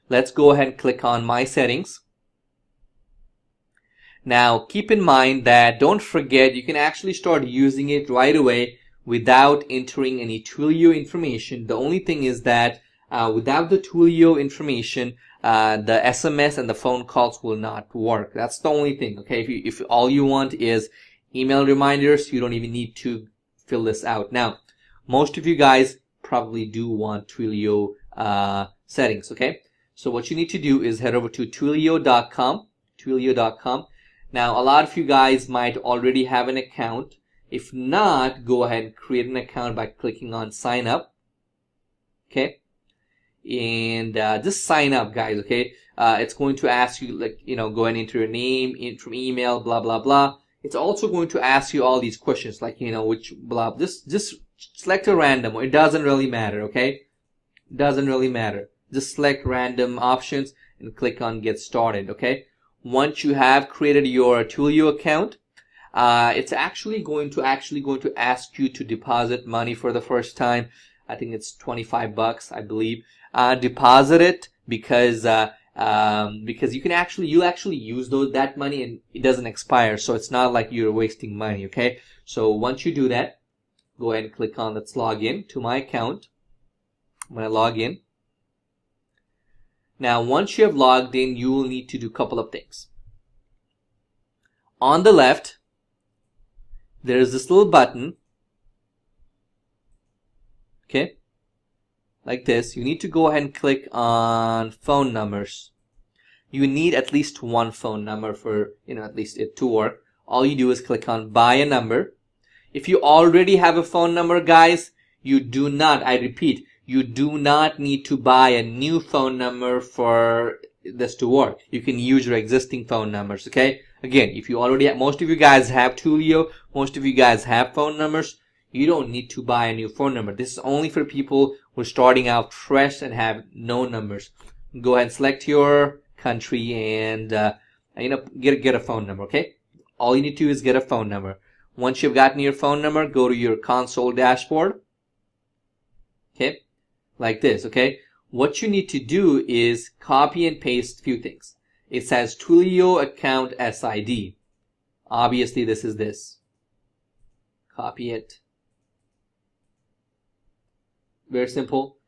Let's go ahead and click on My Settings. Now keep in mind that don't forget you can actually start using it right away without entering any Twilio information. The only thing is that without the Twilio information, the SMS and the phone calls will not work. That's the only thing. Okay, if all you want is email reminders, you don't even need to fill this out. Now, most of you guys probably do want Twilio settings. Okay, so what you need to do is head over to Twilio.com. Twilio.com. Now, a lot of you guys might already have an account. If not, go ahead and create an account by clicking on sign up. Okay. And just sign up, guys. Okay. It's going to ask you, like, go and enter your name, from email, blah, blah, blah. It's also going to ask you all these questions, like, which blah, just select a random. It doesn't really matter. Okay. It doesn't really matter. Just select random options and click on get started. Okay. Once you have created your Twilio account, it's actually going to ask you to deposit money for the first time. I think it's $25, I believe. Deposit it because you'll actually use that money and it doesn't expire, so it's not like you're wasting money. Okay, so once you do that, go ahead and click on let's log in to my account. I'm gonna log in. Now, once you have logged in, you will need to do a couple of things. On the left, there's this little button, okay, like this. You need to go ahead and click on phone numbers. You need at least one phone number for, at least it to work. All you do is click on buy a number. If you already have a phone number, guys, you do not, I repeat, you do not need to buy a new phone number for this to work. You can use your existing phone numbers, okay? Again, if you already have, most of you guys have Twilio, most of you guys have phone numbers, you don't need to buy a new phone number. This is only for people who are starting out fresh and have no numbers. Go ahead and select your country and, get a phone number, okay? All you need to do is get a phone number. Once you've gotten your phone number, go to your console dashboard, okay? Like this, okay? What you need to do is copy and paste a few things. It says Twilio account SID. Obviously, this is this. Copy it. Very simple.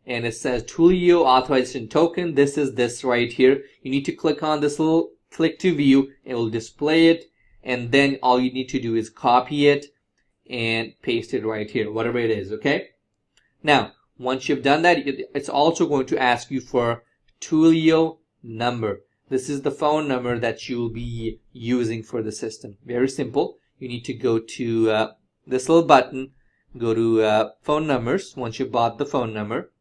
And it says Twilio authorization token. This is this right here. You need to click on this little click to view. It will display it. And then all you need to do is copy it and paste it right here, whatever it is, okay? Now, once you've done that, it's also going to ask you for Twilio number. This is the phone number that you'll be using for the system. Very simple. You need to go to this little button, go to phone numbers once you bought the phone number,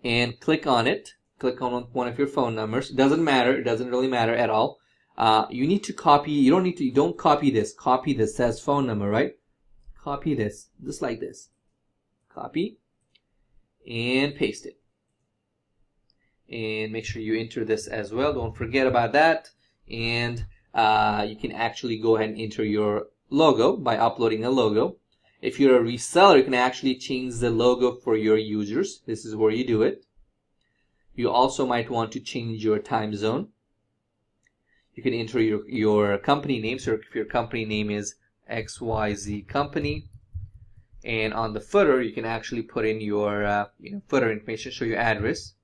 and click on it. Click on one of your phone numbers. It doesn't matter. It doesn't really matter at all. You need to copy. You don't copy this. Copy this. Says phone number, right? Copy this, just like this. Copy and paste it. And make sure you enter this as well. Don't forget about that. And you can actually go ahead and enter your logo by uploading a logo. If you're a reseller, you can actually change the logo for your users. This is where you do it. You also might want to change your time zone. You can enter your company name. So if your company name is XYZ company, and on the footer you can actually put in your footer information, show your address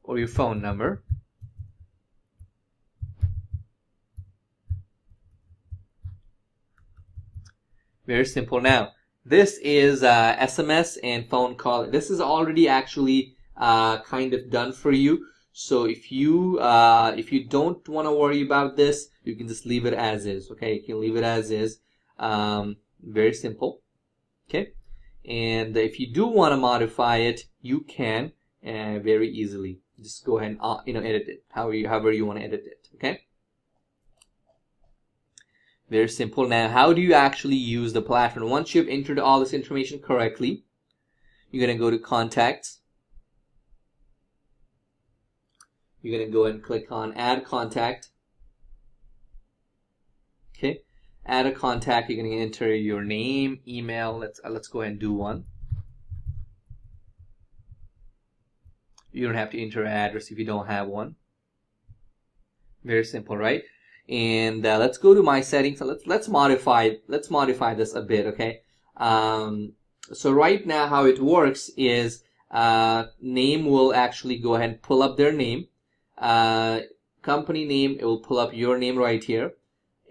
or your phone number. Very simple. Now this is SMS and phone call. This is already actually kind of done for you. So if you don't want to worry about this, you can just leave it as is. Okay, you can leave it as is. Very simple. Okay, and if you do want to modify it, you can very easily. Just go ahead and edit it however you want to edit it. Okay. Very simple. Now, how do you actually use the platform? Once you've entered all this information correctly, you're going to go to Contacts. You're going to go and click on Add Contact. Okay. Add a contact. You're going to enter your name, email. Let's go ahead and do one. You don't have to enter an address if you don't have one. Very simple, right? And let's go to my settings. So let's modify this a bit, okay? So right now how it works is name will actually go ahead and pull up their name. Company name, it will pull up your name right here.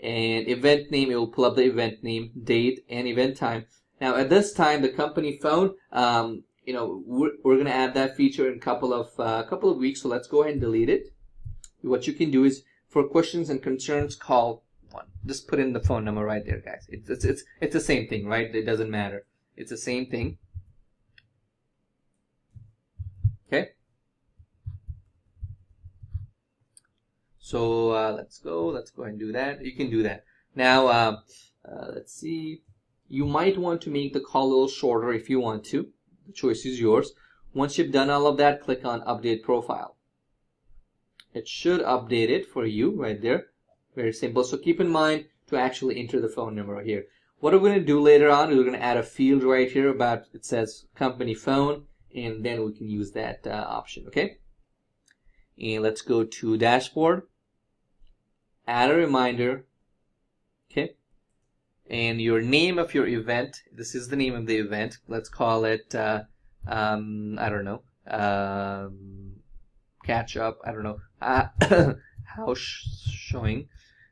And event name, it will pull up the event name, date, and event time. Now at this time, the company phone, we're gonna add that feature in a couple of weeks. So let's go ahead and delete it. What you can do is, for questions and concerns, call one. Just put in the phone number right there, guys. It's the same thing, right? It doesn't matter. It's the same thing. Okay. So let's go ahead and do that. You can do that. Now let's see. You might want to make the call a little shorter if you want to. The choice is yours. Once you've done all of that, click on Update Profile. It should update it for you right there. Very simple. So keep in mind to actually enter the phone number here. What we're going to do later on is we're going to add a field right here about, it says company phone, and then we can use that option, okay? And let's go to dashboard, add a reminder, okay? And your name of your event, this is the name of the event. Let's call it, I don't know, catch up, I don't know, house showing.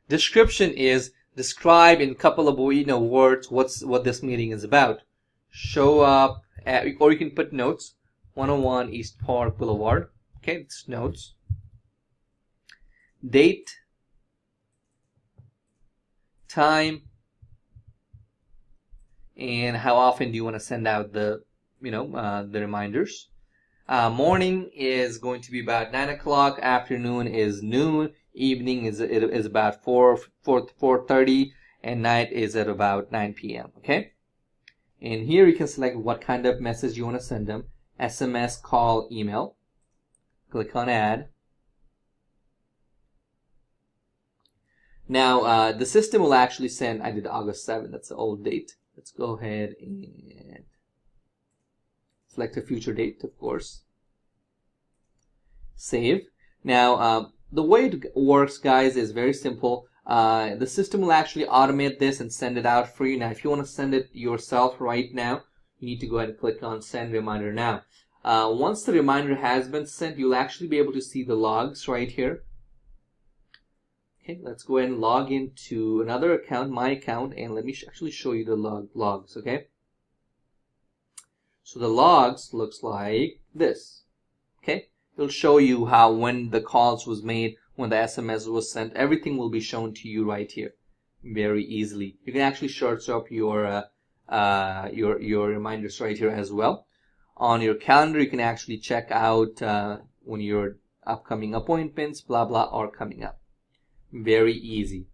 Description is describe in a couple of words what this meeting is about. Show up at, or you can put notes, 101 East Park Boulevard. Okay, it's notes. Date, time, and how often do you want to send out the the reminders. Morning is going to be about 9 o'clock. Afternoon is noon. Evening is about 4:30, and night is at about 9 p.m. Okay, and here you can select what kind of message you want to send them: SMS, call, email. Click on Add. Now the system will actually send. I did August 7th. That's the old date. Let's go ahead and select a future date, of course. Save. Now the way it works, guys, is very simple. The system will actually automate this and send it out for you. Now, if you want to send it yourself right now, you need to go ahead and click on Send Reminder Now. Once the reminder has been sent, you'll actually be able to see the logs right here. Okay, let's go ahead and log into another account, my account, and let me actually show you the logs, okay? So the logs looks like this, okay? It'll show you how, when the calls was made, when the SMS was sent, everything will be shown to you right here very easily. You can actually search up your reminders right here as well. On your calendar, you can actually check out when your upcoming appointments, blah, blah, are coming up. Very easy.